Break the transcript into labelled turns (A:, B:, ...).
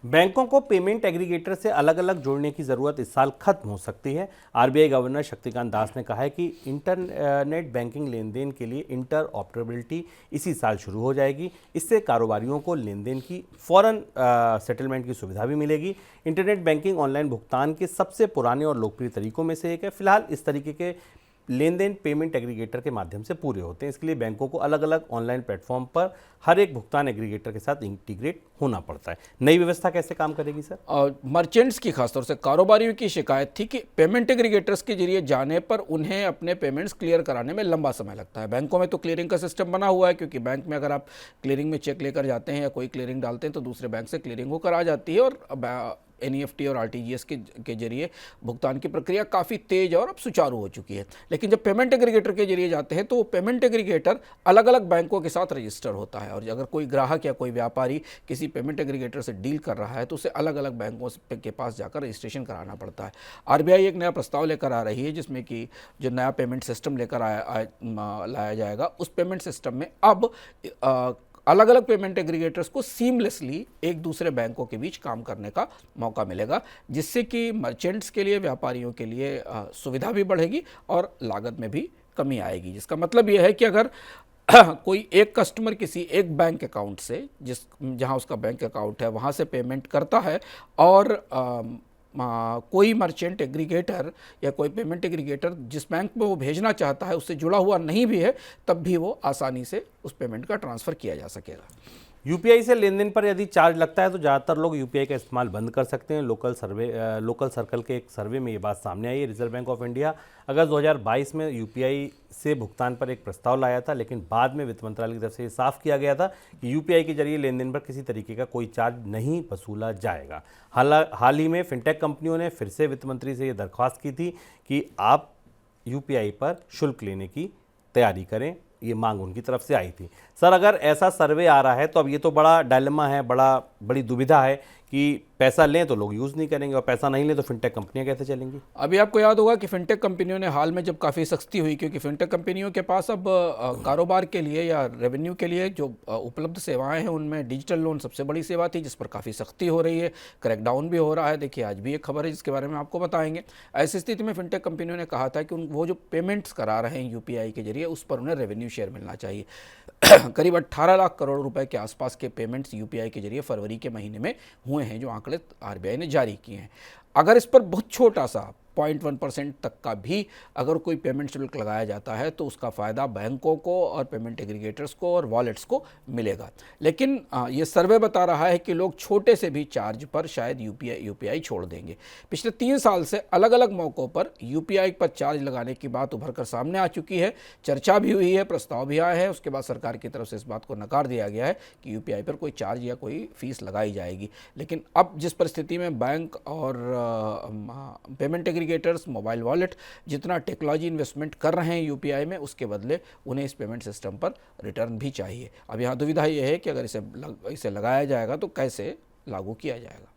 A: बैंकों को payment aggregator से अलग अलग जोड़ने की जरूरत इस साल खत्म हो सकती है। आरबीआई गवर्नर शक्तिकांत दास ने कहा है कि इंटरनेट बैंकिंग लेन देन के लिए इंटर ऑपरेबिलिटी इसी साल शुरू हो जाएगी। इससे कारोबारियों को लेन देन की फौरन सेटलमेंट की सुविधा भी मिलेगी। इंटरनेट बैंकिंग ऑनलाइन भुगतान के सबसे पुराने और लोकप्रिय तरीकों में से एक है। फिलहाल इस तरीके के लेन देन पेमेंट एग्रीगेटर के माध्यम से पूरे होते हैं। इसके लिए बैंकों को अलग अलग ऑनलाइन प्लेटफॉर्म पर हर एक भुगतान एग्रीगेटर के साथ इंटीग्रेट होना पड़ता है। नई व्यवस्था कैसे काम करेगी सर?
B: और मर्चेंट्स की खासतौर से कारोबारियों की शिकायत थी कि पेमेंट एग्रीगेटर्स के जरिए जाने पर उन्हें अपने पेमेंट्स क्लियर कराने में लंबा समय लगता है। बैंकों में तो क्लियरिंग का सिस्टम बना हुआ है, क्योंकि बैंक में अगर आप क्लियरिंग में चेक लेकर जाते हैं या कोई क्लियरिंग डालते हैं तो दूसरे बैंक से क्लियरिंग होकर आ जाती है और एनईएफटी और आरटीजीएस के जरिए भुगतान की प्रक्रिया काफ़ी तेज और अब सुचारू हो चुकी है। लेकिन जब पेमेंट एग्रीगेटर के जरिए जाते हैं तो वो पेमेंट एग्रीगेटर अलग अलग बैंकों के साथ रजिस्टर होता है, और अगर कोई ग्राहक या कोई व्यापारी किसी पेमेंट एग्रीगेटर से डील कर रहा है तो उसे अलग अलग बैंकों के पास जाकर रजिस्ट्रेशन कराना पड़ता है। आरबीआई एक नया प्रस्ताव लेकर आ रही है जिसमें कि जो नया पेमेंट सिस्टम लेकर लाया जाएगा, उस पेमेंट सिस्टम में अब अलग अलग पेमेंट एग्रीगेटर्स को सीमलेसली एक दूसरे बैंकों के बीच काम करने का मौका मिलेगा, जिससे कि मर्चेंट्स के लिए, व्यापारियों के लिए सुविधा भी बढ़ेगी और लागत में भी कमी आएगी। जिसका मतलब यह है कि अगर कोई एक कस्टमर किसी एक बैंक अकाउंट से जहां उसका बैंक अकाउंट है वहां से पेमेंट करता है और कोई मर्चेंट एग्रीगेटर या कोई पेमेंट एग्रीगेटर जिस बैंक में वो भेजना चाहता है उससे जुड़ा हुआ नहीं भी है, तब भी वो आसानी से उस पेमेंट का ट्रांसफ़र किया जा सकेगा।
A: यूपीआई से लेन देन पर यदि चार्ज लगता है तो ज़्यादातर लोग यूपीआई का इस्तेमाल बंद कर सकते हैं। लोकल सर्कल के एक सर्वे में ये बात सामने आई है। रिजर्व बैंक ऑफ इंडिया अगस्त 2022 में यूपीआई से भुगतान पर एक प्रस्ताव लाया था, लेकिन बाद में वित्त मंत्रालय की तरफ से ये साफ किया गया था कि यूपीआई के जरिए लेन देन पर किसी तरीके का कोई चार्ज नहीं वसूला जाएगा। हाल ही में फिनटेक कंपनियों ने फिर से वित्त मंत्री से ये दरख्वास्त की थी कि आप यूपीआई पर शुल्क लेने की तैयारी करें। ये मांग उनकी तरफ से आई थी। सर, अगर ऐसा सर्वे आ रहा है तो अब ये तो बड़ा डायलेमा है, बड़ी दुविधा है कि पैसा लें तो लोग यूज़ नहीं करेंगे और पैसा नहीं लें तो फिनटेक कंपनियां कैसे चलेंगी?
B: अभी आपको याद होगा कि फिनटेक कंपनियों ने हाल में जब काफ़ी सख्ती हुई, क्योंकि फिनटेक कंपनियों के पास अब कारोबार के लिए या रेवेन्यू के लिए जो उपलब्ध सेवाएं हैं उनमें डिजिटल लोन सबसे बड़ी सेवा थी, जिस पर काफ़ी सख्ती हो रही है, क्रैकडाउन भी हो रहा है। देखिए, आज भी एक खबर है जिसके बारे में आपको बताएंगे। ऐसी स्थिति में फिनटेक कंपनियों ने कहा था कि वो जो पेमेंट्स करा रहे हैं यूपीआई के जरिए उस पर उन्हें रेवेन्यू शेयर मिलना चाहिए। करीब 18 लाख करोड़ रुपए के आसपास के पेमेंट्स यूपीआई के जरिए फरवरी के महीने में हुए हैं, जो आंकड़े आरबीआई ने जारी किए हैं। अगर इस पर बहुत छोटा सा 0.1% तक का भी अगर कोई पेमेंट शुल्क लगाया जाता है तो उसका फ़ायदा बैंकों को और पेमेंट एग्रीगेटर्स को और वॉलेट्स को मिलेगा। लेकिन ये सर्वे बता रहा है कि लोग छोटे से भी चार्ज पर शायद यूपीआई छोड़ देंगे। पिछले 3 साल से अलग अलग मौक़ों पर यूपीआई पर चार्ज लगाने की बात उभर कर सामने आ चुकी है, चर्चा भी हुई है, प्रस्ताव भी आया है। उसके बाद सरकार की तरफ से इस बात को नकार दिया गया है कि यूपीआई पर कोई चार्ज या कोई फ़ीस लगाई जाएगी। लेकिन अब जिस परिस्थिति में बैंक और पेमेंट एग्रीगेटर्स, मोबाइल वॉलेट जितना टेक्नोलॉजी इन्वेस्टमेंट कर रहे हैं यूपीआई में, उसके बदले उन्हें इस पेमेंट सिस्टम पर रिटर्न भी चाहिए। अब यहाँ दुविधा यह है कि अगर इसे लगाया जाएगा तो कैसे लागू किया जाएगा।